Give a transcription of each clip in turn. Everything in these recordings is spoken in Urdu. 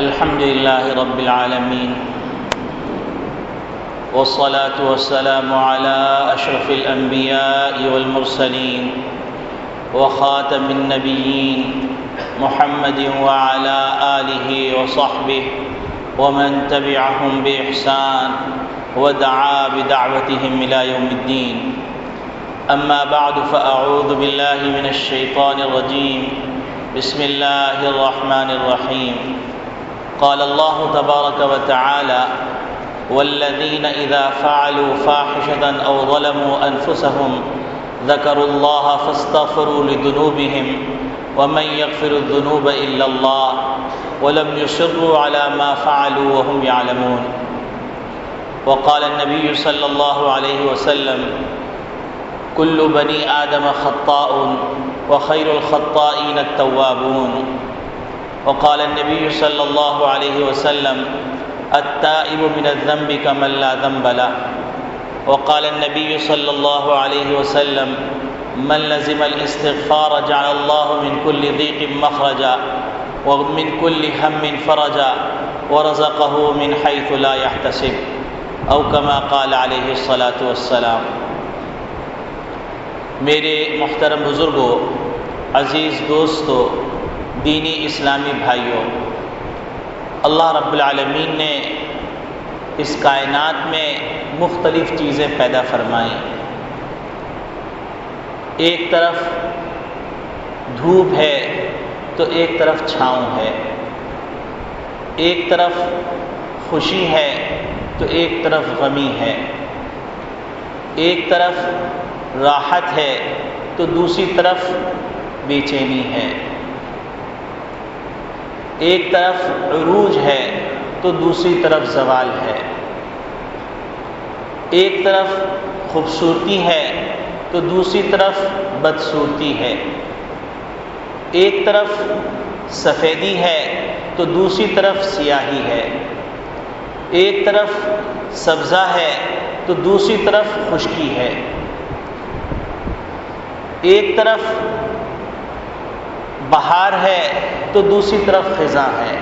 الحمد لله رب العالمين، والصلاة والسلام على أشرف الأنبياء والمرسلين وخاتم النبيين محمد وعلى آله وصحبه ومن تبعهم بإحسان ودعا بدعوتهم إلى يوم الدين. أما بعد، فأعوذ بالله من الشيطان الرجيم. بسم الله الرحمن الرحيم. قال الله تبارك وتعالى: والذين إذا فعلوا فاحشة أو ظلموا أنفسهم ذكروا الله فاستغفروا لذنوبهم ومن يغفر الذنوب إلا الله ولم يصروا على ما فعلوا وهم يعلمون. وقال النبي صلى الله عليه وسلم: كل بني آدم خطاء وخير الخطائين التوابون. وقال النبي صلى الله عليه وسلم: التائب من الذنب كمن لا ذنب له. وقال النبي صلى الله عليه وسلم: من لزم الاستغفار جعل الله من كل ضيق مخرجا ومن كل هم فرجا ورزقه من حيث لا يحتسب، او كما قال عليه الصلاة والسلام. میرے محترم بزرگوں، عزیز دوستوں، دینی اسلامی بھائیوں، اللہ رب العالمین نے اس کائنات میں مختلف چیزیں پیدا فرمائیں. ایک طرف دھوپ ہے تو ایک طرف چھاؤں ہے، ایک طرف خوشی ہے تو ایک طرف غمی ہے، ایک طرف راحت ہے تو دوسری طرف بے چینی ہے، ایک طرف عروج ہے تو دوسری طرف زوال ہے، ایک طرف خوبصورتی ہے تو دوسری طرف بدصورتی ہے، ایک طرف سفیدی ہے تو دوسری طرف سیاہی ہے، ایک طرف سبزہ ہے تو دوسری طرف خشکی ہے، ایک طرف بہار ہے تو دوسری طرف خزاں ہے.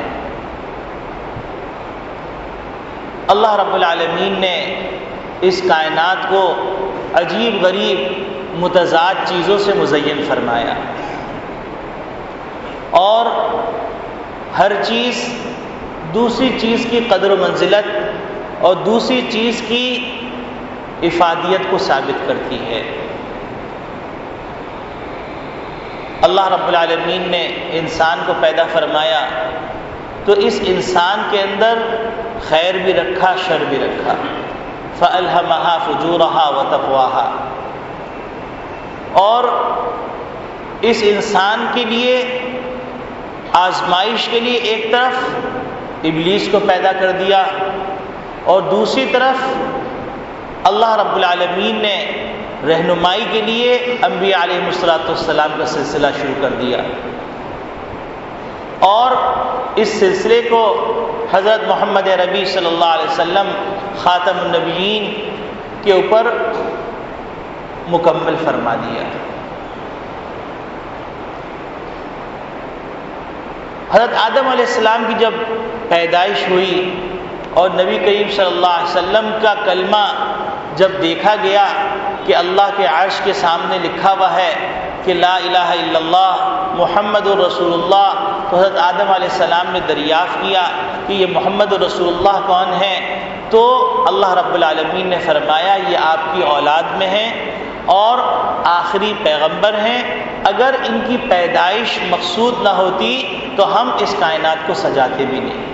اللہ رب العالمین نے اس کائنات کو عجیب غریب متضاد چیزوں سے مزین فرمایا، اور ہر چیز دوسری چیز کی قدر و منزلت اور دوسری چیز کی افادیت کو ثابت کرتی ہے. اللہ رب العالمین نے انسان کو پیدا فرمایا تو اس انسان کے اندر خیر بھی رکھا، شر بھی رکھا. فَأَلْهَمَهَا فُجُورَهَا وَتَقْوَاهَا. اور اس انسان کے لیے آزمائش کے لیے ایک طرف ابلیس کو پیدا کر دیا اور دوسری طرف اللہ رب العالمین نے رہنمائی کے لیے انبیاء علیہ السلام کا سلسلہ شروع کر دیا، اور اس سلسلے کو حضرت محمد ربی صلی اللہ علیہ وسلم خاتم النبیین کے اوپر مکمل فرما دیا. حضرت آدم علیہ السلام کی جب پیدائش ہوئی اور نبی کریم صلی اللہ علیہ وسلم کا کلمہ جب دیکھا گیا کہ اللہ کے عرش کے سامنے لکھا ہوا ہے کہ لا الہ الا اللہ محمد الرسول اللہ، تو حضرت آدم علیہ السلام نے دریافت کیا کہ یہ محمد الرسول اللہ کون ہیں؟ تو اللہ رب العالمین نے فرمایا یہ آپ کی اولاد میں ہیں اور آخری پیغمبر ہیں. اگر ان کی پیدائش مقصود نہ ہوتی تو ہم اس کائنات کو سجاتے بھی نہیں.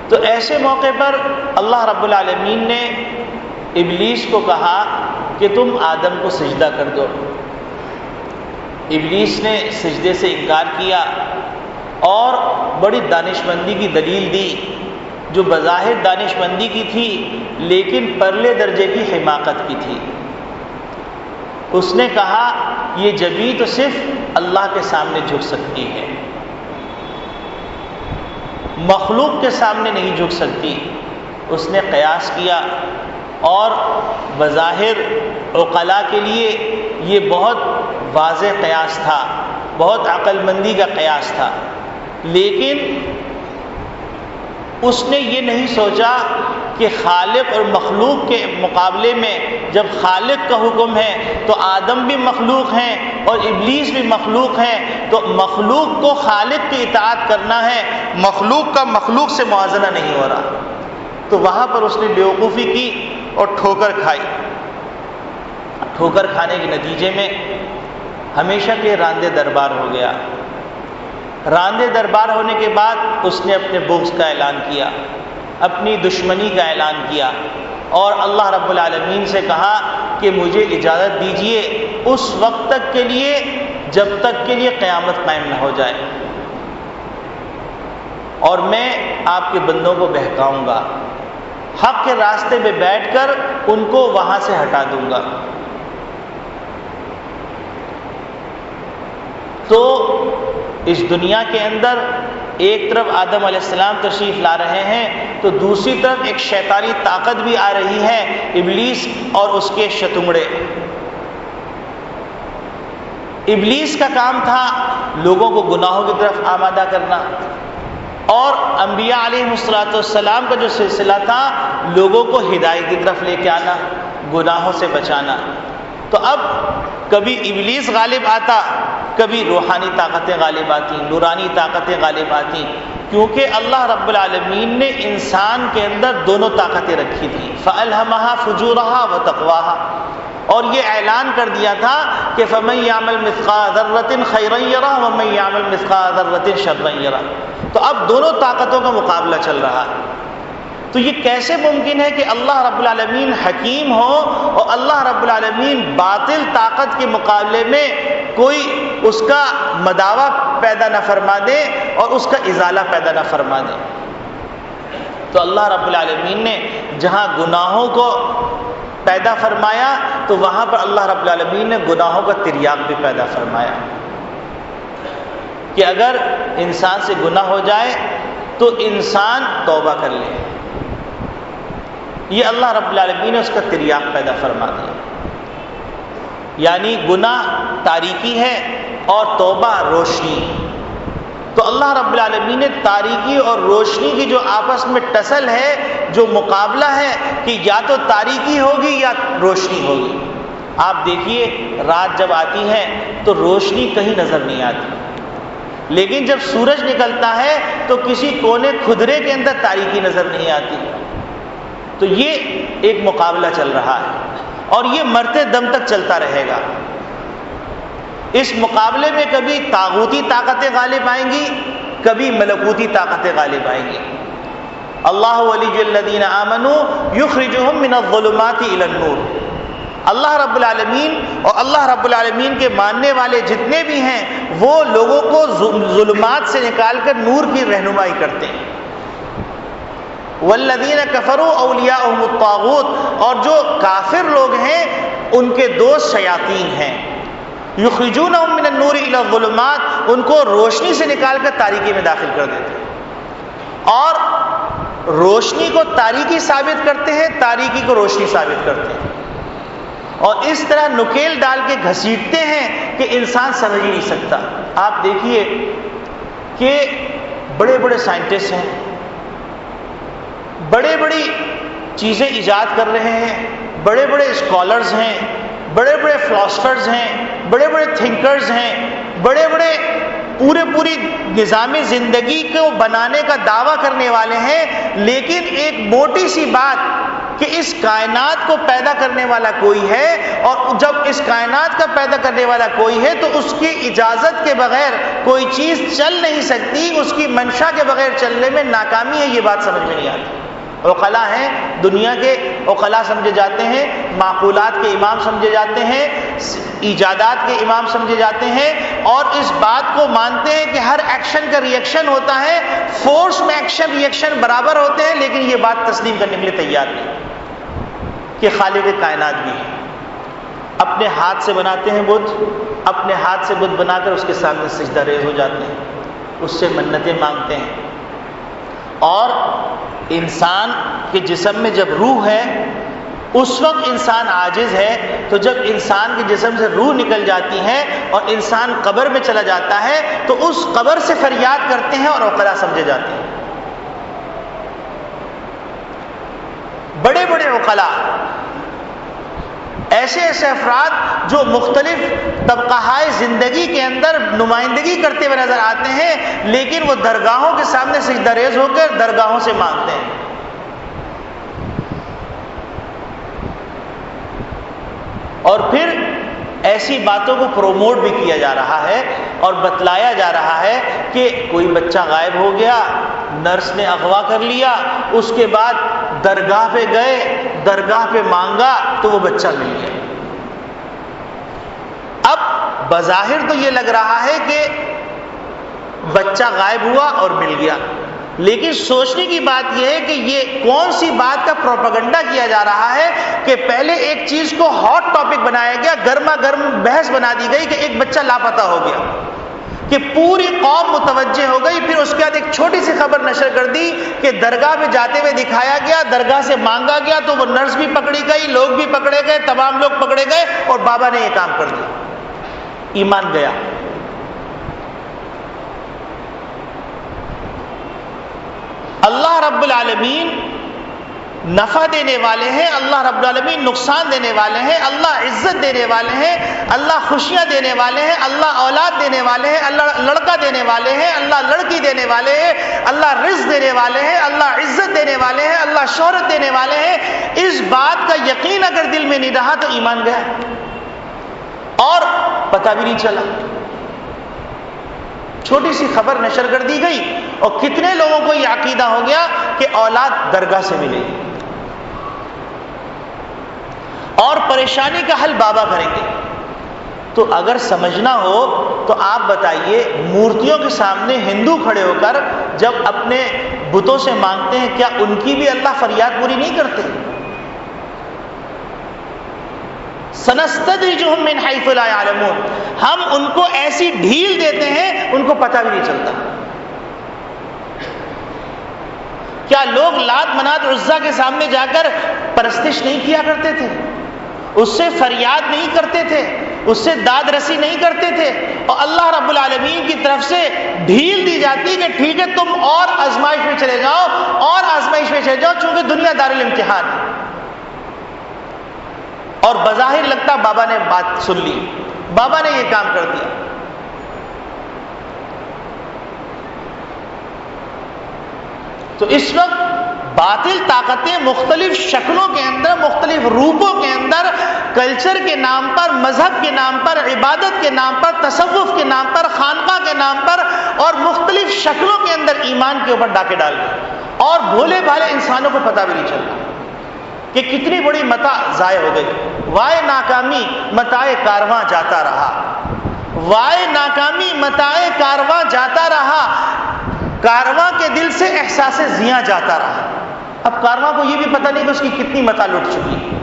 تو ایسے موقع پر اللہ رب العالمین نے ابلیس کو کہا کہ تم آدم کو سجدہ کر دو. ابلیس نے سجدے سے انکار کیا اور بڑی دانشمندی کی دلیل دی، جو بظاہر دانشمندی کی تھی لیکن پرلے درجے کی حماقت کی تھی. اس نے کہا یہ جبین تو صرف اللہ کے سامنے جھک سکتی ہے، مخلوق کے سامنے نہیں جھک سکتی. اس نے قیاس کیا اور بظاہر عقلاء کے لیے یہ بہت واضح قیاس تھا، بہت عقل مندی کا قیاس تھا، لیکن اس نے یہ نہیں سوچا کہ خالق اور مخلوق کے مقابلے میں جب خالق کا حکم ہے تو آدم بھی مخلوق ہیں اور ابلیس بھی مخلوق ہیں، تو مخلوق کو خالق کی اطاعت کرنا ہے، مخلوق کا مخلوق سے موازنہ نہیں ہو رہا۔ تو وہاں پر اس نے بیوقوفی کی اور ٹھوکر کھائی۔ ٹھوکر کھانے کے نتیجے میں ہمیشہ کے راندے دربار ہو گیا۔ راندے دربار ہونے کے بعد اس نے اپنے بغض کا اعلان کیا، اپنی دشمنی کا اعلان کیا، اور اللہ رب العالمین سے کہا کہ مجھے اجازت دیجیے اس وقت تک کے لیے جب تک کے لیے قیامت قائم نہ ہو جائے، اور میں آپ کے بندوں کو بہکاؤں گا، حق کے راستے میں بیٹھ کر ان کو وہاں سے ہٹا دوں گا۔ تو اس دنیا کے اندر ایک طرف آدم علیہ السلام تشریف لا رہے ہیں تو دوسری طرف ایک شیطانی طاقت بھی آ رہی ہے، ابلیس اور اس کے شتنگڑے۔ ابلیس کا کام تھا لوگوں کو گناہوں کی طرف آمادہ کرنا، اور انبیاء علیہ السلام کا جو سلسلہ تھا لوگوں کو ہدایت کی طرف لے کے آنا، گناہوں سے بچانا۔ تو اب کبھی ابلیس غالب آتا، کبھی روحانی طاقتیں غالب آتی، نورانی طاقتیں غالب آتی، کیونکہ اللہ رب العالمین نے انسان کے اندر دونوں طاقتیں رکھی تھیں، فَأَلْهَمَهَا فُجُورَهَا وَتَقْوَاهَا، اور یہ اعلان کر دیا تھا کہ فَمَن يَعْمَلْ مِثْقَالَ ذَرَّةٍ خَيْرًا يَرَهُ وَمَن يَعْمَلْ مِثْقَالَ ذَرَّةٍ شَرًّا يَرَهُ۔ تو اب دونوں طاقتوں کا مقابلہ چل رہا ہے۔ تو یہ کیسے ممکن ہے کہ اللہ رب العالمین حکیم ہو اور اللہ رب العالمین باطل طاقت کے مقابلے میں کوئی اس کا مداوع پیدا نہ فرما دے اور اس کا ازالہ پیدا نہ فرما دے؟ تو اللہ رب العالمین نے جہاں گناہوں کو پیدا فرمایا تو وہاں پر اللہ رب العالمین نے گناہوں کا تریاق بھی پیدا فرمایا کہ اگر انسان سے گناہ ہو جائے تو انسان توبہ کر لے۔ یہ اللہ رب العالمین نے اس کا تریاق پیدا فرما دیا، یعنی گناہ تاریکی ہے اور توبہ روشنی۔ تو اللہ رب العالمین نے تاریکی اور روشنی کی جو آپس میں ٹسل ہے، جو مقابلہ ہے کہ یا تو تاریکی ہوگی یا روشنی ہوگی۔ آپ دیکھیے رات جب آتی ہے تو روشنی کہیں نظر نہیں آتی، لیکن جب سورج نکلتا ہے تو کسی کونے کھدرے کے اندر تاریکی نظر نہیں آتی۔ تو یہ ایک مقابلہ چل رہا ہے اور یہ مرتے دم تک چلتا رہے گا۔ اس مقابلے میں کبھی طاغوتی طاقتیں غالب آئیں گی، کبھی ملکوتی طاقتیں غالب آئیں گی۔ اللہ ولی الذین آمنوا یخرجہم من الظلمات الی النور۔ اللہ رب العالمین اور اللہ رب العالمین کے ماننے والے جتنے بھی ہیں وہ لوگوں کو ظلمات سے نکال کر نور کی رہنمائی کرتے ہیں۔ والذین کفروا اولیاءہم الطاغوت، اور جو کافر لوگ ہیں ان کے دوست شیاطین ہیں۔ یخرجونہم من النور الی الظلمات، ان کو روشنی سے نکال کر تاریکی میں داخل کر دیتے ہیں، اور روشنی کو تاریکی ثابت کرتے ہیں، تاریکی کو روشنی ثابت کرتے ہیں، اور اس طرح نکیل ڈال کے گھسیٹتے ہیں کہ انسان سمجھ ہی نہیں سکتا۔ آپ دیکھیے کہ بڑے بڑے سائنٹسٹ ہیں، بڑے بڑی چیزیں ایجاد کر رہے ہیں، بڑے بڑے اسکالرز ہیں، بڑے بڑے فلاسفرز ہیں، بڑے بڑے تھنکرز ہیں، بڑے بڑے پوری نظام زندگی کو بنانے کا دعویٰ کرنے والے ہیں، لیکن ایک موٹی سی بات کہ اس کائنات کو پیدا کرنے والا کوئی ہے، اور جب اس کائنات کا پیدا کرنے والا کوئی ہے تو اس کی اجازت کے بغیر کوئی چیز چل نہیں سکتی، اس کی منشا کے بغیر چلنے میں ناکامی ہے، یہ بات سمجھ میں نہیں آتی۔ عقلاء ہیں، دنیا کے عقلاء سمجھے جاتے ہیں، معقولات کے امام سمجھے جاتے ہیں، ایجادات کے امام سمجھے جاتے ہیں، اور اس بات کو مانتے ہیں کہ ہر ایکشن کا ری ایکشن ہوتا ہے، فورس میں ایکشن ری ایکشن برابر ہوتے ہیں، لیکن یہ بات تسلیم کرنے کے لیے تیار نہیں کہ خالق کائنات بھی ہے۔ اپنے ہاتھ سے بناتے ہیں بت، اپنے ہاتھ سے بت بنا کر اس کے سامنے سجدہ ریز ہو جاتے ہیں، اس سے منتیں مانگتے ہیں، اور انسان کے جسم میں جب روح ہے اس وقت انسان عاجز ہے. تو جب انسان کے جسم سے روح نکل جاتی ہے اور انسان قبر میں چلا جاتا ہے تو اس قبر سے فریاد کرتے ہیں اور عقلاء سمجھے جاتے ہیں. بڑے بڑے عقلاء، ایسے ایسے افراد جو مختلف طبقہائے زندگی کے اندر نمائندگی کرتے ہوئے نظر آتے ہیں، لیکن وہ درگاہوں کے سامنے سجدہ ریز ہو کر درگاہوں سے مانگتے ہیں. اور پھر ایسی باتوں کو پروموٹ بھی کیا جا رہا ہے اور بتلایا جا رہا ہے کہ کوئی بچہ غائب ہو گیا، نرس نے اغوا کر لیا، اس کے بعد درگاہ پہ گئے، درگاہ پہ مانگا تو وہ بچہ مل گیا. اب بظاہر تو یہ لگ رہا ہے کہ بچہ غائب ہوا اور مل گیا، لیکن سوچنے کی بات یہ ہے کہ یہ کون سی بات کا پروپیگنڈا کیا جا رہا ہے کہ پہلے ایک چیز کو ہاٹ ٹاپک بنایا گیا، گرما گرم بحث بنا دی گئی کہ ایک بچہ لاپتہ ہو گیا، کہ پوری قوم متوجہ ہو گئی. پھر اس کے بعد ایک چھوٹی سی خبر نشر کر دی کہ درگاہ پہ جاتے ہوئے دکھایا گیا، درگاہ سے مانگا گیا تو وہ نرس بھی پکڑی گئی، لوگ بھی پکڑے گئے، تمام لوگ پکڑے گئے اور بابا نے یہ کام کر دیا. ایمان گیا. اللہ رب العالمین نفع دینے والے ہیں، اللہ رب العالمین نقصان دینے والے ہیں، اللہ عزت دینے والے ہیں، اللہ خوشیاں دینے والے ہیں، اللہ اولاد دینے والے ہیں، اللہ لڑکا دینے والے ہیں، اللہ لڑکی دینے والے ہیں، اللہ رزق دینے والے ہیں، اللہ عزت دینے والے ہیں، اللہ شہرت دینے والے ہیں. اس بات کا یقین اگر دل میں نہیں رہا تو ایمان گیا اور پتہ بھی نہیں چلا. چھوٹی سی خبر نشر کر دی گئی اور کتنے لوگوں کو یہ عقیدہ ہو گیا کہ اولاد درگاہ سے ملے گی اور پریشانی کا حل بابا کریں گے. تو اگر سمجھنا ہو تو آپ بتائیے، مورتیوں کے سامنے ہندو کھڑے ہو کر جب اپنے بتوں سے مانگتے ہیں، کیا ان کی بھی اللہ فریاد پوری نہیں کرتے؟ سنستدرجہم من حیث لا یعلمون، ہم ان کو ایسی ڈھیل دیتے ہیں ان کو پتہ بھی نہیں چلتا. کیا لوگ لات منات عزا کے سامنے جا کر پرستش نہیں کیا کرتے تھے؟ اس سے فریاد نہیں کرتے تھے؟ اس سے داد رسی نہیں کرتے تھے؟ اور اللہ رب العالمین کی طرف سے ڈھیل دی جاتی کہ ٹھیک ہے تم اور آزمائش میں چلے جاؤ، اور آزمائش میں چلے جاؤ، چونکہ دنیا دارالامتحان ہے. اور بظاہر لگتا بابا نے بات سن لی، بابا نے یہ کام کر دیا. تو اس وقت باطل طاقتیں مختلف شکلوں کے اندر، مختلف روپوں کے اندر، کلچر کے نام پر، مذہب کے نام پر، عبادت کے نام پر، تصوف کے نام پر، خانقاہ کے نام پر اور مختلف شکلوں کے اندر ایمان کے اوپر ڈاکے ڈال گئے. اور بھولے بھالے انسانوں کو پتہ بھی نہیں چلتا کہ کتنی بڑی متاع ضائع ہو گئی. وائے ناکامی متاع کارواں جاتا رہا، وائے ناکامی متاع کارواں جاتا رہا، کارواں کے دل سے احساس زیاں جاتا رہا. اب کارواں کو یہ بھی پتہ نہیں کہ اس کی کتنی متاع لٹ چکی ہے،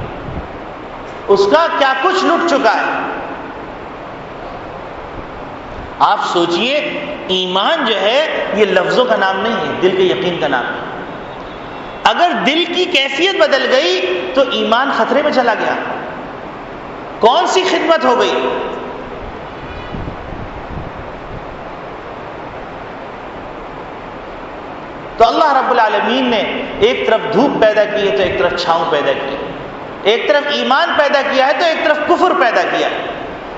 اس کا کیا کچھ لٹ چکا ہے. آپ سوچئے، ایمان جو ہے یہ لفظوں کا نام نہیں ہے، دل کے یقین کا نام ہے. اگر دل کی کیفیت بدل گئی تو ایمان خطرے میں چلا گیا. کون سی خدمت ہو گئی؟ تو اللہ رب العالمین نے ایک طرف دھوپ پیدا کی ہے تو ایک طرف چھاؤں پیدا کی، ایک طرف ایمان پیدا کیا ہے تو ایک طرف کفر پیدا کیا.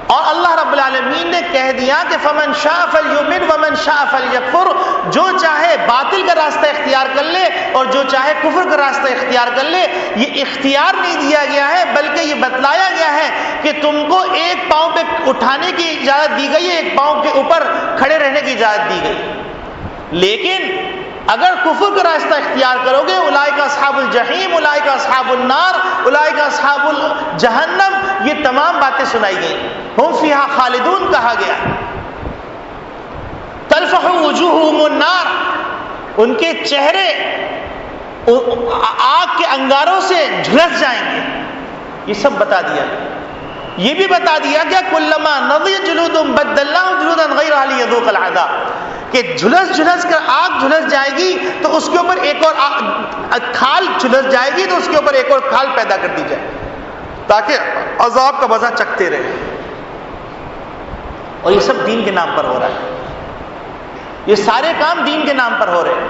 اور اللہ رب العالمین نے کہہ دیا کہ فمن شاء فلیؤمن ومن شاء فلیکفر، جو چاہے باطل کا راستہ اختیار کر لے اور جو چاہے کفر کا راستہ اختیار کر لے. یہ اختیار نہیں دیا گیا ہے بلکہ یہ بتلایا گیا ہے کہ تم کو ایک پاؤں پہ اٹھانے کی اجازت دی گئی ہے، ایک پاؤں کے اوپر کھڑے رہنے کی اجازت دی گئی. لیکن اگر کفر کا راستہ اختیار کرو گے، اولئک اصحاب الجحیم، اولئک اصحاب النار، اولئک اصحاب الجہنم، یہ تمام باتیں سنائی گئی. ہم فیہا خالدون کہا گیا. تلفح وجوہہم النار، ان کے چہرے آگ کے انگاروں سے جھلس جائیں گے. یہ سب بتا دیا. یہ بھی بتا دیا کہ کلما نضجت جلودہم بدلناہم جلودا غیرہا لیذوقوا العذاب، کہ جھلس جھلس کر آگ جھلس جائے گی تو اس کے اوپر ایک اور کھال جھلس جائے گی تو اس کے اوپر ایک اور کھال پیدا کر دی جائے تاکہ عذاب کا مزہ چکھتے رہے. اور یہ سب دین کے نام پر ہو رہا ہے. یہ سارے کام دین کے نام پر ہو رہے ہیں.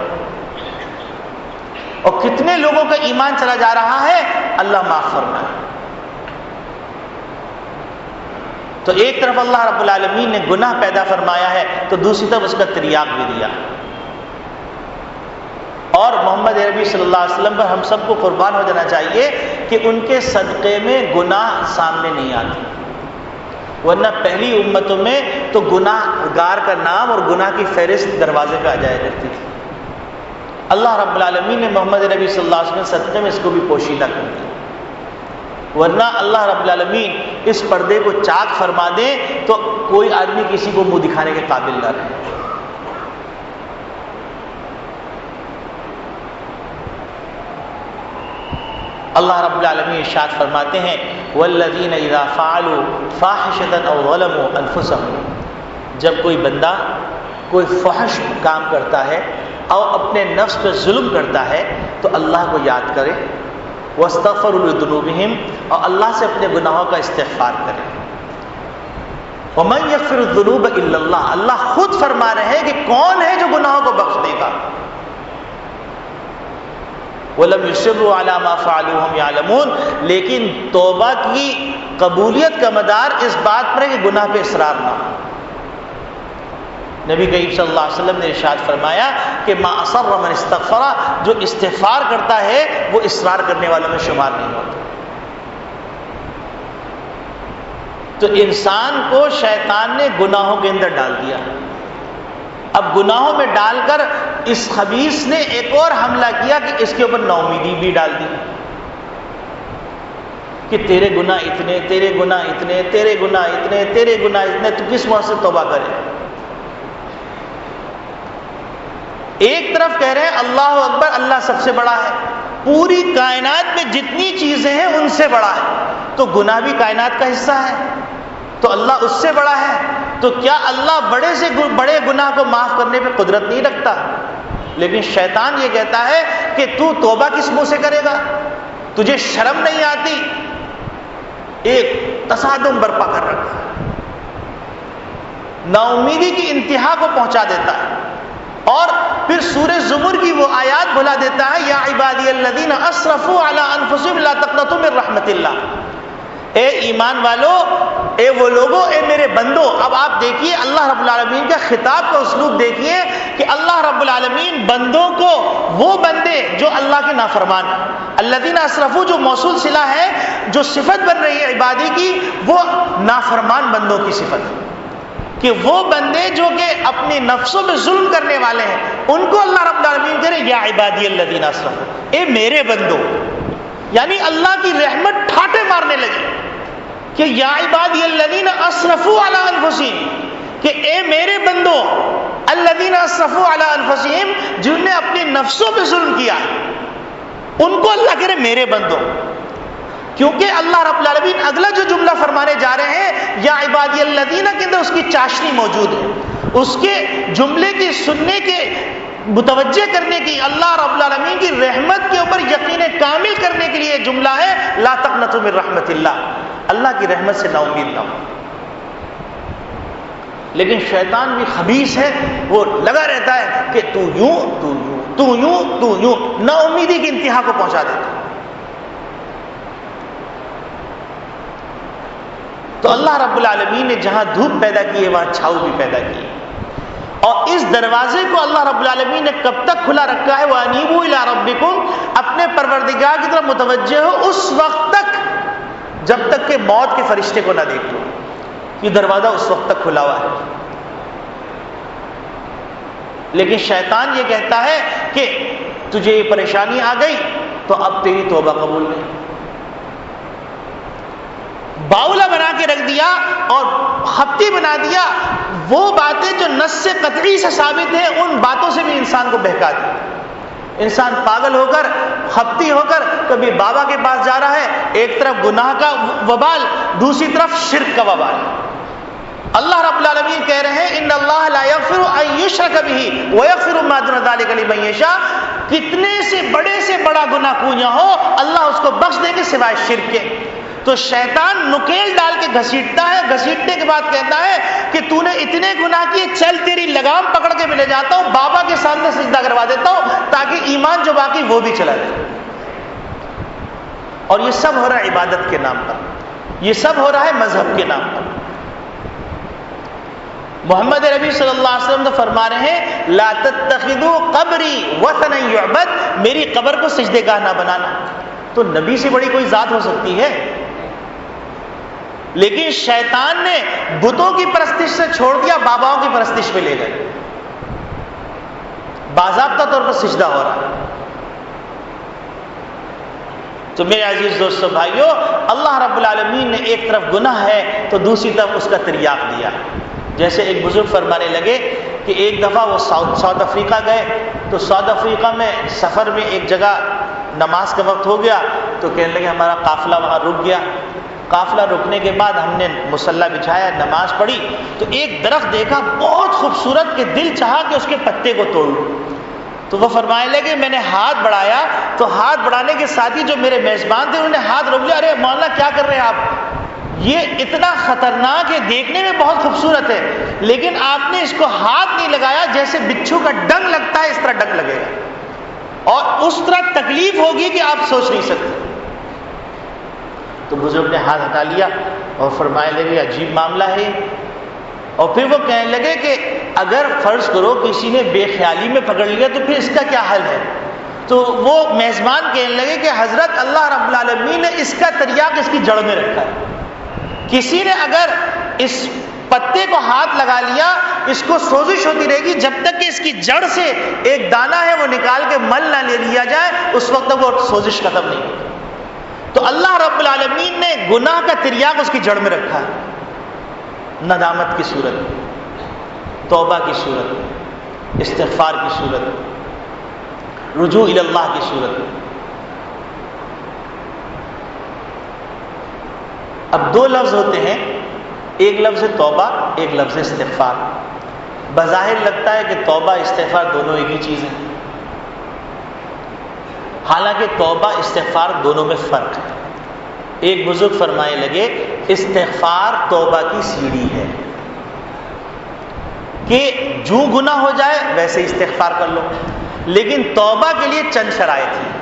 اور کتنے لوگوں کا ایمان چلا جا رہا ہے, اللہ معاف فرمائے. تو ایک طرف اللہ رب العالمین نے گناہ پیدا فرمایا ہے تو دوسری طرف اس کا تریاق بھی دیا. اور محمد عربی صلی اللہ علیہ وسلم پر ہم سب کو قربان ہو جانا چاہیے کہ ان کے صدقے میں گناہ سامنے نہیں آتے, ورنہ پہلی امتوں میں تو گناہ گار کا نام اور گناہ کی فہرست دروازے پہ آ جایا کرتی تھی. اللہ رب العالمین نے محمد نبی صلی اللہ علیہ وسلم صدقے میں اس کو بھی پوشیدہ کر دیا, ورنہ اللہ رب العالمین اس پردے کو چاک فرما دے تو کوئی آدمی کسی کو منہ دکھانے کے قابل نہ رہے. اللہ رب العالمین ارشاد فرماتے ہیں والذین اذا فعلوا فاحشۃ او ظلموا انفسهم, جب کوئی بندہ کوئی فحش کام کرتا ہے اور اپنے نفس پہ ظلم کرتا ہے تو اللہ کو یاد کرے, واستغفروا لذنوبہم, اور اللہ سے اپنے گناہوں کا استغفار کرے. ومن یغفر الذنوب الا اللہ, اللہ خود فرما رہے ہیں کہ کون ہے جو گناہوں کو بخش دے گا. وَلَمْ يُصِرُّوا عَلَى مَا فَعَلُوا وَهُمْ يَعْلَمُونَ, لیکن توبہ کی قبولیت کا مدار اس بات پر ہے کہ گناہ پہ اصرار نہ ہو. نبی کریم صلی اللہ علیہ وسلم نے ارشاد فرمایا کہ ما اصر من استغفر, جو استغفار کرتا ہے وہ اصرار کرنے والوں میں شمار نہیں ہوتا. تو انسان کو شیطان نے گناہوں کے اندر ڈال دیا. اب گناہوں میں ڈال کر اس خبیث نے ایک اور حملہ کیا کہ اس کے اوپر نا امیدی بھی ڈال دی کہ تیرے گناہ اتنے, تیرے گناہ اتنے, تیرے گناہ اتنے, تیرے گناہ اتنے, تو کس وجہ سے توبہ کرے. ایک طرف کہہ رہے ہیں اللہ اکبر, اللہ سب سے بڑا ہے, پوری کائنات میں جتنی چیزیں ہیں ان سے بڑا ہے, تو گناہ بھی کائنات کا حصہ ہے تو اللہ اس سے بڑا ہے. تو کیا اللہ بڑے سے بڑے گناہ کو معاف کرنے پہ قدرت نہیں رکھتا؟ لیکن شیطان یہ کہتا ہے کہ تو توبہ کس منہ سے کرے گا, تجھے شرم نہیں آتی. ایک تصادم برپا کر رکھا ہے, نا امیدی کی انتہا کو پہنچا دیتا ہے, اور پھر سورہ زمر کی وہ آیات بھلا دیتا ہے یا عبادی الذین اسرفوا علی انفسہم لا تقنطوا من رحمت اللہ, اے ایمان والو, اے وہ لوگو, اے میرے بندو. اب آپ دیکھیے اللہ رب العالمین کا خطاب کا اسلوب دیکھیے کہ اللہ رب العالمین بندوں کو, وہ بندے جو اللہ کے نافرمان, الذین اسرفوا جو موصول صلہ ہے, جو صفت بن رہی ہے عبادی کی, وہ نافرمان بندوں کی صفت ہے کہ وہ بندے جو کہ اپنی نفسوں میں ظلم کرنے والے ہیں, ان کو اللہ رب العالمین کہہ رہے یا عبادی الذین اسرفوا, اے میرے بندو. یعنی اللہ کی رحمت ٹھاٹے مارنے لگی کہ یا عبادی الذین اسرفوا علی انفسہم, کہ اے میرے بندو, الذین اسرفوا علی انفسہم, جن نے اپنی نفسوں پہ ظلم کیا, ان کو اللہ کہہ رہے میرے بندو. کیونکہ اللہ رب العالمین اگلا جو جملہ فرمانے جا رہے ہیں یا عبادی الذین کے اندر اس کی چاشنی موجود ہے, اس کے جملے کی سننے کے متوجہ کرنے کی, اللہ رب العالمین کی رحمت کے اوپر یقین کامل کرنے کے لیے جملہ ہے لا تقنطوا من رحمت اللہ, اللہ کی رحمت سے نا امید نہ ہو. لیکن شیطان بھی خبیث ہے, وہ لگا رہتا ہے کہ تو یوں تو یوں تو یوں تو یوں, نا امیدی کی انتہا کو پہنچا دیتا ہے. تو اللہ رب العالمین نے جہاں دھوپ پیدا کی ہے وہاں چھاؤ بھی پیدا کی ہے, اور اس دروازے کو اللہ رب العالمین نے کب تک کھلا رکھا ہے, وَأَنِيبُوا إِلَىٰ رَبِّكُمْ, اپنے پروردگار کی طرف متوجہ ہو اس وقت تک جب تک کہ موت کے فرشتے کو نہ دیکھ لو. یہ دروازہ اس وقت تک کھلا ہوا ہے. لیکن شیطان یہ کہتا ہے کہ تجھے یہ پریشانی آ گئی تو اب تیری توبہ قبول نہیں, باولا بنا کے رکھ دیا اور خپتی بنا دیا. وہ باتیں جو نص سے قطعی سے ثابت ہیں ان باتوں سے بھی انسان کو بہکا دی. انسان پاگل ہو کر, خپتی ہو کر کبھی بابا کے پاس جا رہا ہے, ایک طرف گناہ کا وبال, دوسری طرف شرک کا وبال. اللہ رب العالمین کہہ رہے ہیں ان اللہ لا یغفر ان یشرک بہ ویغفر ما دون ذلک لمن یشاء، کتنے سے بڑا گناہ کیوں ہو اللہ اس کو بخش دے گے سوائے شرک کے۔ تو شیطان نکیل ڈال کے گھسیٹتا ہے، گھسیٹنے کے بعد کہتا ہے کہ تو نے اتنے گناہ کیے، چل تیری لگام پکڑ کے میں لے جاتا ہوں، بابا کے سامنے سجدہ کروا دیتا ہوں تاکہ ایمان جو باقی وہ بھی چلا جائے۔ اور یہ سب ہو رہا ہے عبادت کے نام پر، یہ سب ہو رہا ہے مذہب کے نام پر۔ محمد ربی صلی اللہ علیہ وسلم تو فرما رہے ہیں لا تتخذوا قبری وثنا یعبد، میری قبر کو سجدے گاہ نہ بنانا۔ تو نبی سے بڑی کوئی ذات ہو سکتی ہے؟ لیکن شیطان نے بتوں کی پرستش سے چھوڑ دیا، باباؤں کی پرستش پہ لے گئے، باضابطہ طور پر سجدہ ہو رہا ہے۔ تو میرے عزیز دوستو بھائیو، اللہ رب العالمین نے ایک طرف گناہ ہے تو دوسری طرف اس کا تریاق دیا۔ جیسے ایک بزرگ فرمانے لگے کہ ایک دفعہ وہ ساؤتھ افریقہ گئے، تو ساؤتھ افریقہ میں سفر میں ایک جگہ نماز کا وقت ہو گیا، تو کہنے لگے ہمارا قافلہ وہاں رک گیا۔ قافلہ رکنے کے بعد ہم نے مصلی بچھایا، نماز پڑھی، تو ایک درخت دیکھا بہت خوبصورت کہ دل چاہا کہ اس کے پتے کو توڑ لوں۔ تو وہ فرمانے لگے میں نے ہاتھ بڑھایا، تو ہاتھ بڑھانے کے ساتھ ہی جو میرے میزبان تھے انہوں نے ہاتھ روک لیا، ارے مولانا کیا کر رہے ہیں آپ، یہ اتنا خطرناک ہے، دیکھنے میں بہت خوبصورت ہے لیکن آپ نے اس کو ہاتھ نہیں لگایا، جیسے بچھو کا ڈنگ لگتا ہے اس طرح ڈنگ لگے گا اور اس طرح تکلیف ہوگی کہ آپ سوچ نہیں سکتے۔ تو بزرگ نے ہاتھ ہٹا لیا اور فرمائے لگے عجیب معاملہ ہے۔ اور پھر وہ کہنے لگے کہ اگر فرض کرو کسی نے بے خیالی میں پکڑ لیا تو پھر اس کا کیا حل ہے؟ تو وہ میزبان کہنے لگے کہ حضرت اللہ رب العالمین نے اس کا تریاق اس کی جڑ میں رکھا ہے، کسی نے اگر اس پتے کو ہاتھ لگا لیا اس کو سوزش ہوتی رہے گی جب تک کہ اس کی جڑ سے ایک دانہ ہے وہ نکال کے مل نہ لے لیا جائے، اس وقت تک وہ سوزش ختم نہیں ہوتی۔ تو اللہ رب العالمین نے گناہ کا تریاق اس کی جڑ میں رکھا ہے، ندامت کی صورت، توبہ کی صورت، استغفار کی صورت، رجوع الی اللہ کی صورت۔ اب دو لفظ ہوتے ہیں، ایک لفظ توبہ، ایک لفظ استغفار۔ بظاہر لگتا ہے کہ توبہ استغفار دونوں ایک ہی چیز ہے، حالانکہ توبہ استغفار دونوں میں فرق ہے۔ ایک بزرگ فرمائے لگے استغفار توبہ کی سیڑھی ہے کہ جو گناہ ہو جائے ویسے استغفار کر لو، لیکن توبہ کے لیے چند شرائط ہیں،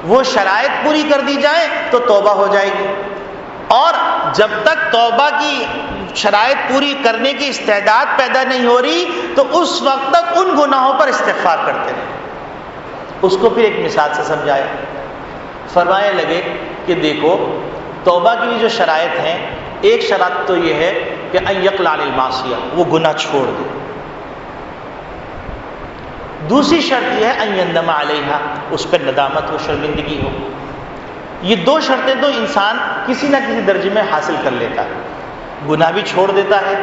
وہ شرائط پوری کر دی جائیں تو توبہ ہو جائے گی، اور جب تک توبہ کی شرائط پوری کرنے کی استعداد پیدا نہیں ہو رہی تو اس وقت تک ان گناہوں پر استغفار کرتے رہیں۔ اس کو پھر ایک مثال سے سمجھایا، فرمانے لگے کہ دیکھو توبہ کی جو شرائط ہیں، ایک شرط تو یہ ہے کہ ان یقلع عن المعصیہ، وہ گناہ چھوڑ دے، دوسری شرط یہ ہے ان یندم علیہا، اس پر ندامت ہو، شرمندگی ہو۔ یہ دو شرطیں تو انسان کسی نہ کسی درجے میں حاصل کر لیتا ہے، گناہ بھی چھوڑ دیتا ہے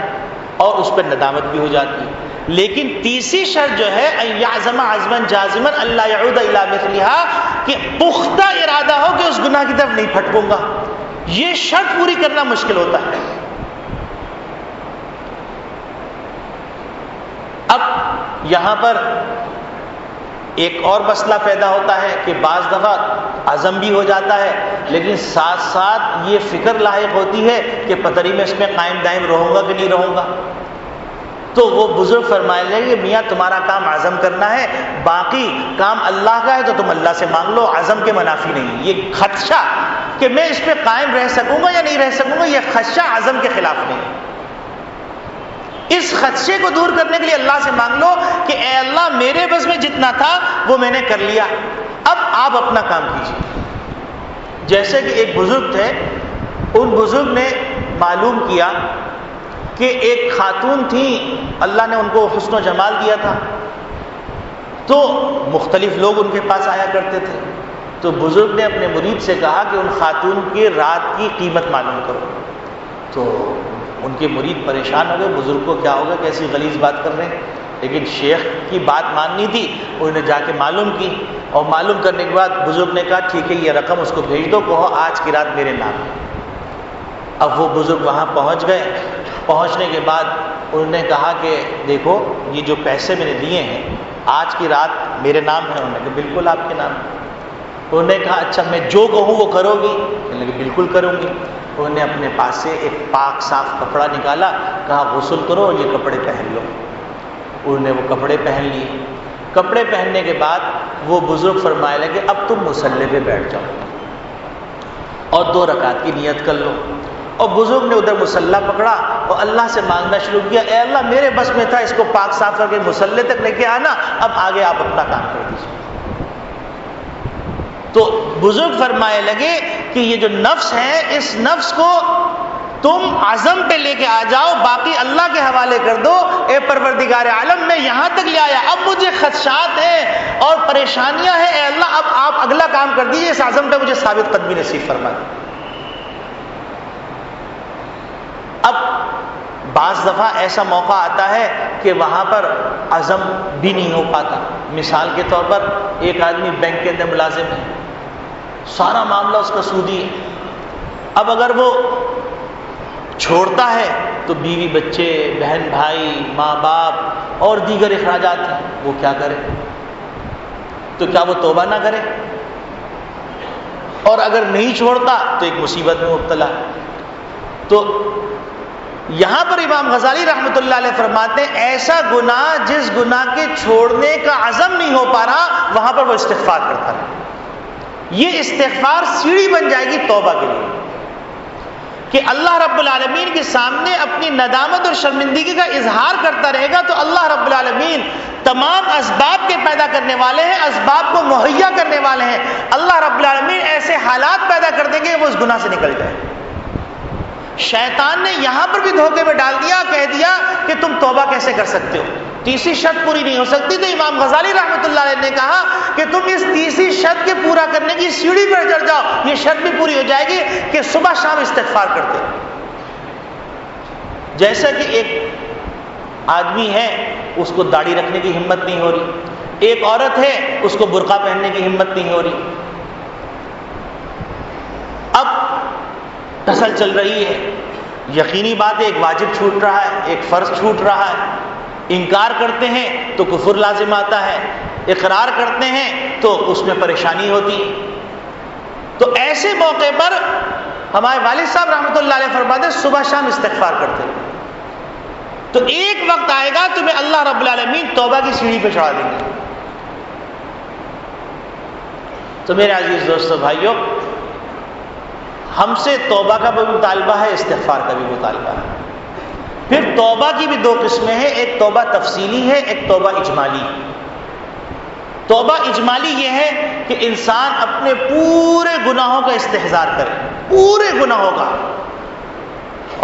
اور اس پر ندامت بھی ہو جاتی ہے۔ لیکن تیسری شرط جو ہے ان یعزم عزما جازما الا یعود الی مثلها، کہ پختہ ارادہ ہو کہ اس گناہ کی طرف نہیں پھٹکوں گا، یہ شرط پوری کرنا مشکل ہوتا ہے۔ اب یہاں پر ایک اور مسئلہ پیدا ہوتا ہے کہ بعض دفعہ عزم بھی ہو جاتا ہے لیکن ساتھ ساتھ یہ فکر لاحق ہوتی ہے کہ پتہ نہیں میں اس میں قائم دائم رہوں گا کہ نہیں رہوں گا۔ تو وہ بزرگ فرمائے لیں کہ میاں تمہارا کام عزم کرنا ہے، باقی کام اللہ کا ہے تو تم اللہ سے مانگ لو، عزم کے منافی نہیں۔ یہ خدشہ کہ میں اس پہ قائم رہ سکوں گا یا نہیں رہ سکوں گا، یہ خدشہ عزم کے خلاف نہیں۔ اس خدشے کو دور کرنے کے لیے اللہ سے مانگ لو کہ اے اللہ میرے بس میں جتنا تھا وہ میں نے کر لیا، اب آپ اپنا کام کیجیے۔ جیسے کہ ایک بزرگ تھے، ان بزرگ نے معلوم کیا کہ ایک خاتون تھی، اللہ نے ان کو حسن و جمال دیا تھا، تو مختلف لوگ ان کے پاس آیا کرتے تھے۔ تو بزرگ نے اپنے مرید سے کہا کہ ان خاتون کی رات کی قیمت معلوم کرو۔ تو ان کے مرید پریشان ہو گئے، بزرگ کو کیا ہوگا، کیسی غلیظ بات کر رہے ہیں، لیکن شیخ کی بات ماننی تھی، انہوں نے جا کے معلوم کی، اور معلوم کرنے کے بعد بزرگ نے کہا ٹھیک ہے یہ رقم اس کو بھیج دو، کہو آج کی رات میرے نام ہے۔ اب وہ بزرگ وہاں پہنچ گئے پہنچنے کے بعد انہوں نے کہا کہ دیکھو یہ جو پیسے میں نے دیے ہیں آج کی رات میرے نام ہے. انہوں نے کہا بالکل آپ کے نام ہے. انہوں نے کہا اچھا میں جو کہوں وہ کرو گی؟ انہوں نے کہا بالکل کروں گی. انہوں نے اپنے پاس سے ایک پاک صاف کپڑا نکالا, کہا غسل کرو اور یہ کپڑے پہن لو. انہوں نے وہ کپڑے پہن لیے. کپڑے پہننے کے بعد وہ بزرگ فرمائے لگے اب تم مصلی پہ بیٹھ جاؤ اور 2 رکعت کی نیت کر لو. اور بزرگ نے ادھر مصلی پکڑا اور اللہ سے مانگنا شروع کیا, اے اللہ میرے بس میں تھا اس کو پاک صاف کر کے مصلی تک لے کے آنا, اب آگے آپ اپنا کام کر دیجیے. تو بزرگ فرمائے لگے کہ یہ جو نفس ہے اس نفس کو تم عزم پہ لے کے آ جاؤ, باقی اللہ کے حوالے کر دو. اے پروردگار عالم میں یہاں تک لے آیا, اب مجھے خدشات ہیں اور پریشانیاں ہیں, اے اللہ اب آپ اگلا کام کر دیجیے, اس عزم پہ مجھے ثابت قدمی نصیب فرما دیں. اب بعض دفعہ ایسا موقع آتا ہے کہ وہاں پر عزم بھی نہیں ہو پاتا. مثال کے طور پر ایک آدمی بینک کے اندر ملازم ہے, سارا معاملہ اس کا سودی ہے. اب اگر وہ چھوڑتا ہے تو بیوی بچے, بہن بھائی, ماں باپ اور دیگر اخراجات ہیں, وہ کیا کرے؟ تو کیا وہ توبہ نہ کرے؟ اور اگر نہیں چھوڑتا تو ایک مصیبت میں مبتلا ہے. تو یہاں پر امام غزالی رحمۃ اللہ علیہ فرماتے ہیں ایسا گناہ جس گناہ کے چھوڑنے کا عزم نہیں ہو پا رہا وہاں پر وہ استغفار کرتا رہے. یہ استغفار سیڑھی بن جائے گی توبہ کے لیے کہ اللہ رب العالمین کے سامنے اپنی ندامت اور شرمندگی کا اظہار کرتا رہے گا, تو اللہ رب العالمین تمام اسباب کے پیدا کرنے والے ہیں, اسباب کو مہیا کرنے والے ہیں. اللہ رب العالمین ایسے حالات پیدا کر دیں گے کہ وہ اس گناہ سے نکل جائے. شیطان نے یہاں پر بھی دھوکے میں ڈال دیا, کہہ دیا کہ تم توبہ کیسے کر سکتے ہو, 30 شرط پوری نہیں ہو سکتی. تو امام غزالی رحمۃ اللہ علیہ نے کہا کہ تم اس 30 شرط کے پورا کرنے کی سیڑھی پر چڑھ جاؤ, یہ شرط بھی پوری ہو جائے گی کہ صبح شام استغفار کرتے. جیسا کہ ایک آدمی ہے اس کو داڑھی رکھنے کی ہمت نہیں ہو رہی, ایک عورت ہے اس کو برقع پہننے کی ہمت نہیں ہو رہی. اب ٹسل چل رہی ہے, یقینی بات ہے ایک واجب چھوٹ رہا ہے, ایک فرض چھوٹ رہا ہے. انکار کرتے ہیں تو کفر لازم آتا ہے, اقرار کرتے ہیں تو اس میں پریشانی ہوتی. تو ایسے موقع پر ہمارے والد صاحب رحمۃ اللہ علیہ فرماتے ہیں صبح شام استغفار کرتے ہیں. تو ایک وقت آئے گا تمہیں اللہ رب العالمین توبہ کی سیڑھی پہ چڑھا دیں گے. تو میرے عزیز دوستو بھائیوں, ہم سے توبہ کا بھی مطالبہ ہے, استغفار کا بھی مطالبہ ہے. پھر توبہ کی بھی 2 قسمیں ہیں, ایک توبہ تفصیلی ہے, ایک توبہ اجمالی. توبہ اجمالی یہ ہے کہ انسان اپنے پورے گناہوں کا استحضار کرے, پورے گناہوں کا,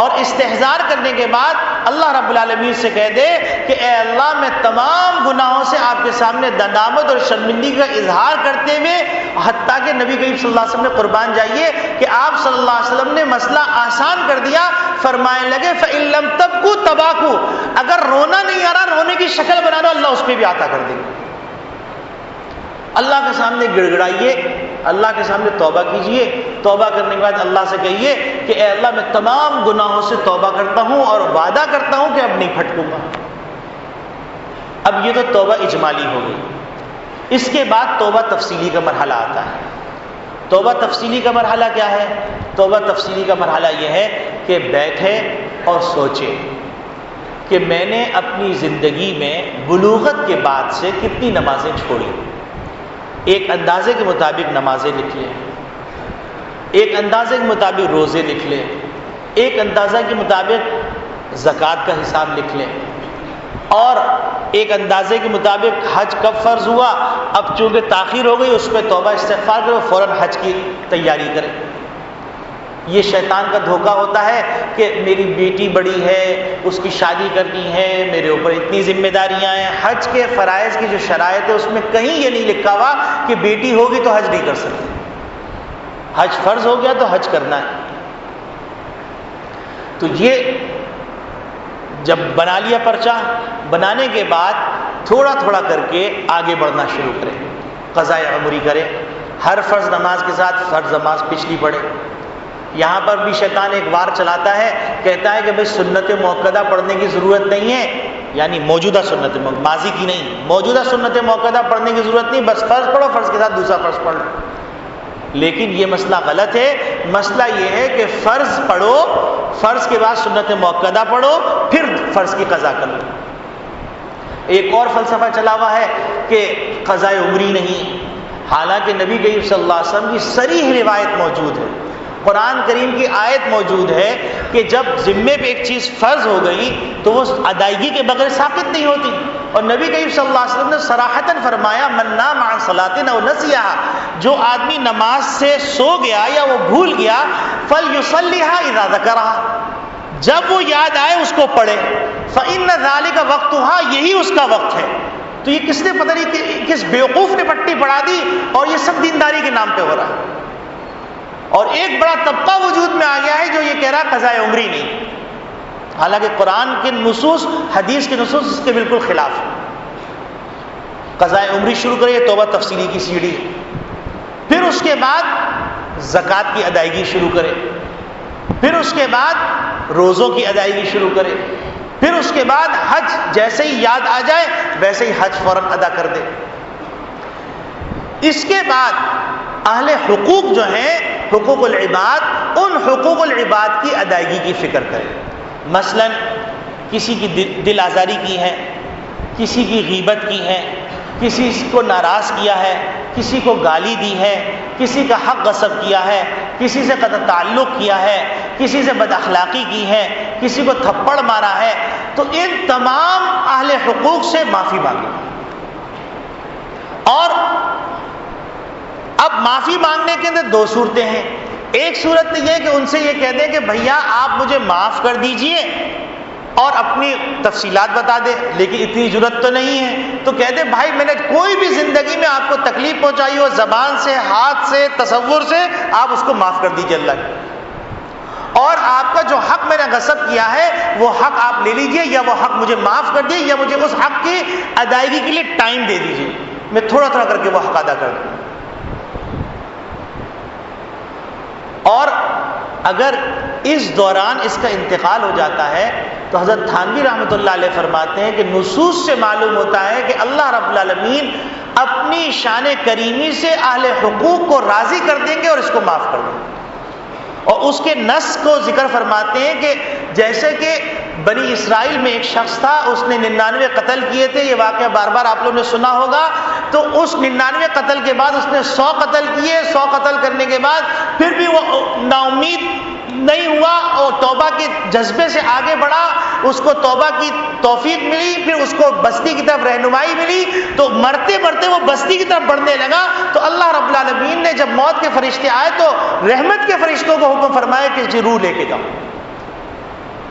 اور استحضار کرنے کے بعد اللہ رب العالمین سے کہہ دے کہ اے اللہ میں تمام گناہوں سے آپ کے سامنے ندامت اور شرمندگی کا اظہار کرتے ہوئے, حتیٰ کہ نبی کریم صلی اللہ علیہ وسلم نے قربان جائیے کہ آپ صلی اللہ علیہ وسلم نے مسئلہ آسان کر دیا, فرمائے لگے فَإِن لَمْ تَبْكُوا تَبَاكُوا, اگر رونا نہیں آ رہا رونے کی شکل بنا دو, اللہ اس پہ بھی عطا کر دے گا. اللہ کے سامنے گڑ گڑائیے, اللہ کے سامنے توبہ کیجئے. توبہ کرنے کے بعد اللہ سے کہیے کہ اے اللہ میں تمام گناہوں سے توبہ کرتا ہوں اور وعدہ کرتا ہوں کہ اب نہیں پھٹکوں گا. اب یہ تو توبہ اجمالی ہو گئی. اس کے بعد توبہ تفصیلی کا مرحلہ آتا ہے. توبہ تفصیلی کا مرحلہ کیا ہے؟ توبہ تفصیلی کا مرحلہ یہ ہے کہ بیٹھے اور سوچے کہ میں نے اپنی زندگی میں بلوغت کے بعد سے کتنی نمازیں چھوڑی. ایک اندازے کے مطابق نمازیں لکھ لیں, ایک اندازے کے مطابق روزے لکھ لیں, ایک اندازہ کے مطابق زکوٰۃ کا حساب لکھ لیں, اور ایک اندازے کے مطابق حج کب فرض ہوا, اب چونکہ تاخیر ہو گئی اس پہ توبہ استغفار کرو, فوراً حج کی تیاری کریں. یہ شیطان کا دھوکہ ہوتا ہے کہ میری بیٹی بڑی ہے, اس کی شادی کرنی ہے, میرے اوپر اتنی ذمہ داریاں ہیں. حج کے فرائض کی جو شرائط ہے اس میں کہیں یہ نہیں لکھا ہوا کہ بیٹی ہوگی تو حج نہیں کر سکتی. حج فرض ہو گیا تو حج کرنا ہے. تو یہ جب بنا لیا پرچہ, بنانے کے بعد تھوڑا تھوڑا کر کے آگے بڑھنا شروع کریں, قضاء عمری کریں. ہر فرض نماز کے ساتھ فرض نماز پچھلی پڑھیں, یہاں پر بھی شیطان ایک وار چلاتا ہے، کہتا ہے کہ بھئی سنت موقدہ پڑھنے کی ضرورت نہیں ہے، یعنی موجودہ سنت ماضی کی نہیں، موجودہ سنت موقدہ پڑھنے کی ضرورت نہیں، بس فرض پڑھو، فرض کے ساتھ دوسرا فرض پڑھ لو۔ لیکن یہ مسئلہ غلط ہے۔ مسئلہ یہ ہے کہ فرض پڑھو، فرض کے بعد سنت موقدہ پڑھو، پھر فرض کی قضا کر لو۔ ایک اور فلسفہ چلا ہوا ہے کہ قضاء عمری نہیں، حالانکہ نبی کریم صلی اللہ علیہ وسلم کی صریح روایت موجود ہے، قرآن کریم کی آیت موجود ہے کہ جب ذمے پہ ایک چیز فرض ہو گئی تو وہ ادائیگی کے بغیر ثابت نہیں ہوتی، اور نبی کریم صلی اللہ علیہ وسلم نے صراحتاً فرمایا من نام عن صلاۃ او نسیھا، جو آدمی نماز سے سو گیا یا وہ بھول گیا، فلیصلیھا اذا ذکرھا، جب وہ یاد آئے اس کو پڑھے، فإن ذلک وقتھا، یہی اس کا وقت ہے۔ تو یہ کس نے پتہ نہیں کس بیوقوف نے پٹی پڑھا دی، اور یہ سب دینداری کے نام پہ ہو رہا ہے۔ اور ایک بڑا طبقہ وجود میں آ گیا ہے جو یہ کہہ رہا قضاء عمری نہیں، حالانکہ قرآن کے نصوص، حدیث کے نصوص اس کے بالکل خلاف ہے۔ قضاء عمری شروع کرے، توبہ تفصیلی کی سیڑھی ہے، پھر اس کے بعد زکوٰۃ کی ادائیگی شروع کرے، پھر اس کے بعد روزوں کی ادائیگی شروع کرے، پھر اس کے بعد حج جیسے ہی یاد آ جائے ویسے ہی حج فوراً ادا کر دے۔ اس کے بعد اہل حقوق جو ہیں، حقوق العباد، ان حقوق العباد کی ادائیگی کی فکر کرے۔ مثلا کسی کی دل آزاری کی ہے، کسی کی غیبت کی ہے، کسی کو ناراض کیا ہے، کسی کو گالی دی ہے، کسی کا حق غصب کیا ہے، کسی سے قطع تعلق کیا ہے، کسی سے بد اخلاقی کی ہے، کسی کو تھپڑ مارا ہے، تو ان تمام اہل حقوق سے معافی مانگے۔ اور اب معافی مانگنے کے اندر دو صورتیں ہیں۔ ایک صورت یہ کہ ان سے یہ کہہ دیں کہ بھیا آپ مجھے معاف کر دیجئے اور اپنی تفصیلات بتا دیں، لیکن اتنی جرأت تو نہیں ہے، تو کہہ دیں بھائی میں نے کوئی بھی زندگی میں آپ کو تکلیف پہنچائی ہو، زبان سے، ہاتھ سے، تصور سے، آپ اس کو معاف کر دیجئے اللہ کی، اور آپ کا جو حق میں نے غصب کیا ہے وہ حق آپ لے لیجئے، یا وہ حق مجھے معاف کر دیجئے، یا مجھے اس حق کی ادائیگی کے لیے ٹائم دے دیجئے، میں تھوڑا تھوڑا کر کے وہ حق ادا کر دوں۔ اور اگر اس دوران اس کا انتقال ہو جاتا ہے تو حضرت تھانوی رحمۃ اللہ علیہ فرماتے ہیں کہ نصوص سے معلوم ہوتا ہے کہ اللہ رب العالمین اپنی شان کریمی سے اہل حقوق کو راضی کر دیں گے اور اس کو معاف کر دیں گے۔ اور اس کے نص کو ذکر فرماتے ہیں کہ جیسے کہ بنی اسرائیل میں ایک شخص تھا، اس نے 99 قتل کیے تھے، یہ واقعہ بار بار آپ لوگوں نے سنا ہوگا، تو اس 99 قتل کے بعد اس نے 100 قتل کیے، 100 قتل کرنے کے بعد پھر بھی وہ نا امید نہیں ہوا اور توبہ کے جذبے سے آگے بڑھا، اس کو توبہ کی توفیق ملی، پھر اس کو بستی کی طرف رہنمائی ملی، تو مرتے مرتے وہ بستی کی طرف بڑھنے لگا، تو اللہ رب العالمین نے جب موت کے فرشتے آئے تو رحمت کے فرشتوں کو حکم فرمایا کہ روح لے کے جاؤ۔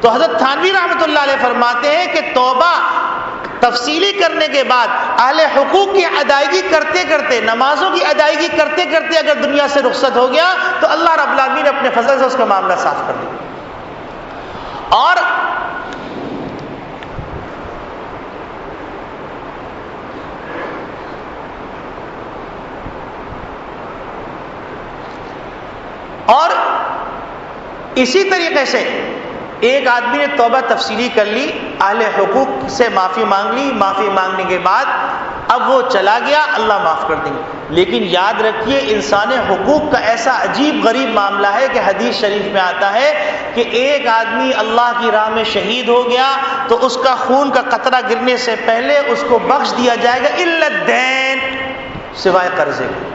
تو حضرت تھانوی رحمۃ اللہ علیہ فرماتے ہیں کہ توبہ تفصیلی کرنے کے بعد اہل حقوق کی ادائیگی کرتے کرتے، نمازوں کی ادائیگی کرتے کرتے اگر دنیا سے رخصت ہو گیا تو اللہ رب العالمین اپنے فضل سے اس کا معاملہ صاف کر دے۔ اور اسی طریقے سے ایک آدمی نے توبہ تفصیلی کر لی، اہل حقوق سے معافی مانگ لی، معافی مانگنے کے بعد اب وہ چلا گیا، اللہ معاف کر دیں گے، لیکن یاد رکھیے انسان حقوق کا ایسا عجیب غریب معاملہ ہے کہ حدیث شریف میں آتا ہے کہ ایک آدمی اللہ کی راہ میں شہید ہو گیا تو اس کا خون کا قطرہ گرنے سے پہلے اس کو بخش دیا جائے گا الا الدین، سوائے قرضے کے۔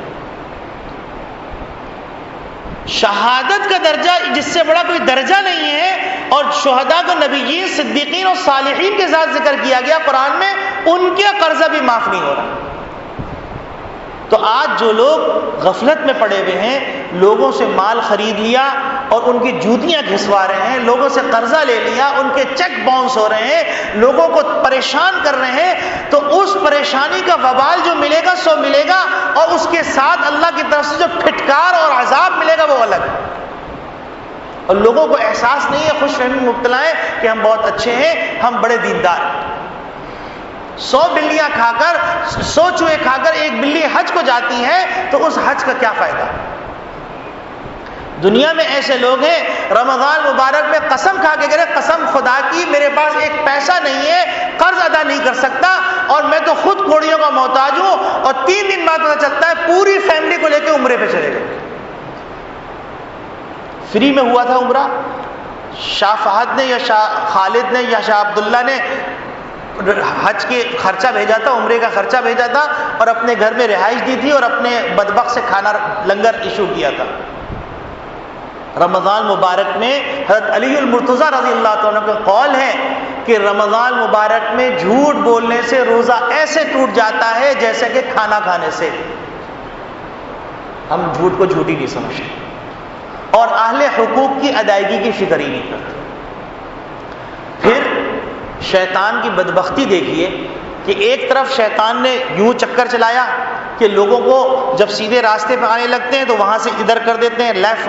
شہادت کا درجہ جس سے بڑا کوئی درجہ نہیں ہے، اور شہداء کو نبیین، صدیقین اور صالحین کے ساتھ ذکر کیا گیا قرآن میں، ان کے قرضہ بھی معاف نہیں ہو رہا۔ تو آج جو لوگ غفلت میں پڑے ہوئے ہیں، لوگوں سے مال خرید لیا اور ان کی جوتیاں گھسوا رہے ہیں، لوگوں سے قرضہ لے لیا، ان کے چیک باؤنس ہو رہے ہیں، لوگوں کو پریشان کر رہے ہیں، تو اس پریشانی کا وبال جو ملے گا سو ملے گا، اور اس کے ساتھ اللہ کی طرف سے جو پھٹکار اور عذاب ملے گا وہ الگ ہے۔ اور لوگوں کو احساس نہیں ہے، خوش فہمی مبتلا ہے کہ ہم بہت اچھے ہیں، ہم بڑے دیندار ہیں۔ 100 بلیاں کھا کر، 100 چوہے کھا کر ایک بلی حج کو جاتی ہے تو اس حج کا کیا فائدہ؟ دنیا میں ایسے لوگ ہیں رمضان مبارک میں قسم کھا کے کہہ رہے قسم خدا کی میرے پاس ایک پیسہ نہیں ہے، قرض ادا نہیں کر سکتا اور میں تو خود کوڑیوں کا محتاج ہوں، اور 3 دن بعد پتہ چلتا ہے پوری فیملی کو لے کے عمرے پہ چلے گئے۔ فری میں ہوا تھا عمرہ، شاہ فہد نے یا شاہ خالد نے یا شاہ عبداللہ نے حج کے خرچہ بھیجا تھا، عمرے کا خرچہ بھیجا تھا اور اپنے گھر میں رہائش دی تھی اور اپنے بدبخت سے کھانا لنگر ایشو کیا تھا۔ رمضان مبارک میں حضرت علی المرتضیٰ رضی اللہ عنہ کا قول ہے کہ رمضان مبارک میں جھوٹ بولنے سے روزہ ایسے ٹوٹ جاتا ہے جیسے کہ کھانا کھانے سے۔ ہم جھوٹ کو جھوٹ ہی نہیں سمجھتے اور اہل حقوق کی ادائیگی کی فکر ہی نہیں کرتے۔ پھر شیطان کی بدبختی دیکھیے کہ ایک طرف شیطان نے یوں چکر چلایا کہ لوگوں کو جب سیدھے راستے پہ آنے لگتے ہیں تو وہاں سے ادھر کر دیتے ہیں، لیفٹ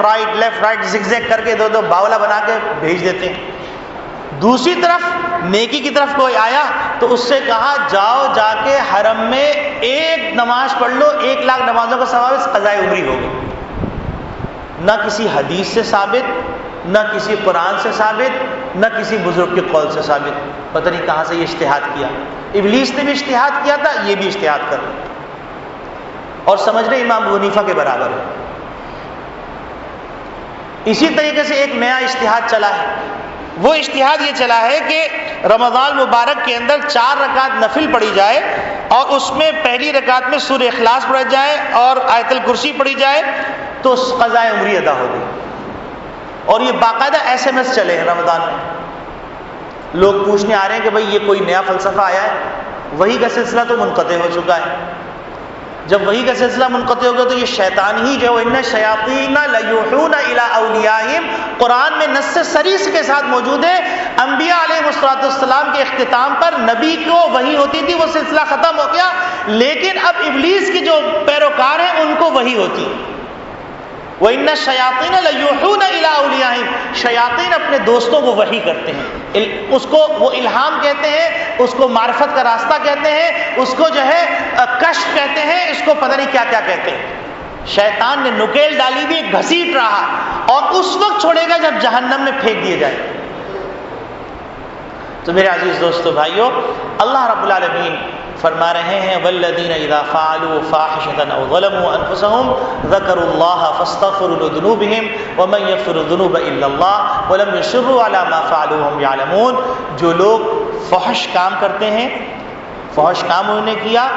رائٹ زگ زیگ کر کے دو باولا بنا کے بھیج دیتے ہیں۔ دوسری طرف نیکی کی طرف کوئی آیا تو اس سے کہا جاؤ جا کے حرم میں ایک نماز پڑھ لو، 1,00,000 نمازوں کا ثواب قضائے عمری ہوگی۔ نہ کسی حدیث سے ثابت، نہ کسی قرآن سے ثابت، نہ کسی بزرگ کے قول سے ثابت، پتہ نہیں کہاں سے یہ اجتہاد کیا۔ ابلیس نے بھی اجتہاد کیا تھا، یہ بھی اجتہاد کر رہے اور سمجھ رہے امام ابو حنیفہ کے برابر ہے۔ اسی طریقے سے ایک نیا اجتہاد چلا ہے، وہ اجتہاد یہ چلا ہے کہ رمضان مبارک کے اندر 4 رکعت نفل پڑھی جائے اور اس میں پہلی رکعت میں سورہ اخلاص پڑھا جائے اور آیت الکرسی پڑھی جائے تو قضائے عمری ادا ہوگی۔ اور یہ باقاعدہ SMS چلے ہیں رمضان میں، لوگ پوچھنے آ رہے ہیں کہ بھئی یہ کوئی نیا فلسفہ آیا ہے؟ وحی کا سلسلہ تو منقطع ہو چکا ہے۔ جب وحی کا سلسلہ منقطع ہو گیا تو یہ شیطان ہی جو ہے ان شیاطین لیوحون الی اولیاءہم، قرآن میں نص صریح کے ساتھ موجود ہے۔ انبیاء علیہ السلام کے اختتام پر نبی کو وحی ہوتی تھی، وہ سلسلہ ختم ہو گیا، لیکن اب ابلیس کے جو پیروکار ہیں ان کو وحی ہوتی ہے۔ وَإِنَّ الشَّيَاطِينَ لَيُوحُونَ إِلَىٰ أَوْلِيَائِهِمْ، شیاطین اپنے دوستوں کو وحی کرتے ہیں، اس کو وہ الہام کہتے ہیں، اس کو معرفت کا راستہ کہتے ہیں، اس کو جو ہے کشف کہتے ہیں، اس کو پتہ نہیں کیا کیا کہتے ہیں۔ شیطان نے نکیل ڈالی بھی، گھسیٹ رہا اور اس وقت چھوڑے گا جب جہنم میں پھینک دیے جائے۔ تو میرے عزیز دوستو بھائیو، اللہ رب العالمین فرما رہے ہیں والذین اذا فعلوا فاحشة او ظلموا انفسهم ذکروا اللہ فاستغفروا لذنوبهم ومن یغفر الذنوب الا اللہ ولم یصروا علی ما فعلوا وهم یعلمون۔ جو لوگ فحش کام کرتے ہیں، فحش کام انہوں نے کیا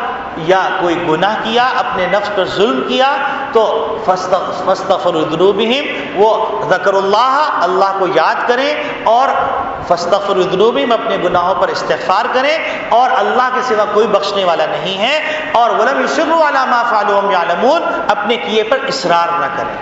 یا کوئی گناہ کیا، اپنے نفس پر ظلم کیا، تو فاستغفروا ذنوبهم، وہ ذکر اللہ کو یاد کریں اور فاستغفروا ذنوبهم، اپنے گناہوں پر استغفار کریں، اور اللہ کے سوا کوئی بخشنے والا نہیں ہے، اور ولم یصروا علی ما فعلوا وهم یعلمون، اپنے کیے پر اصرار نہ کریں۔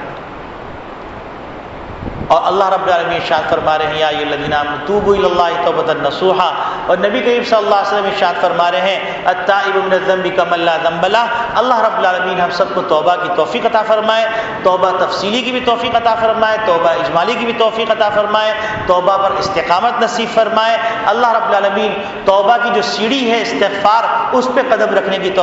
اور اللہ رب العالمین ارشاد فرما رہے ہیں یا ایھا الذین آمنوا توبوا الی اللہ توبۃ نصوحا، اور نبی کریم صلی اللہ علیہ وسلم ارشاد فرما رہے ہیں التائب من الذنب کمن لا ذنب لہ۔ اللہ رب العالمین ہم سب کو توبہ کی توفیق عطا فرمائے، توبہ تفصیلی کی بھی توفیق عطا فرمائے، توبہ اجمالی کی بھی توفیق عطا فرمائے، توبہ پر استقامت نصیب فرمائے۔ اللہ رب العالمین توبہ کی جو سیڑھی ہے استغفار، اس پہ قدم رکھنے کی توفیق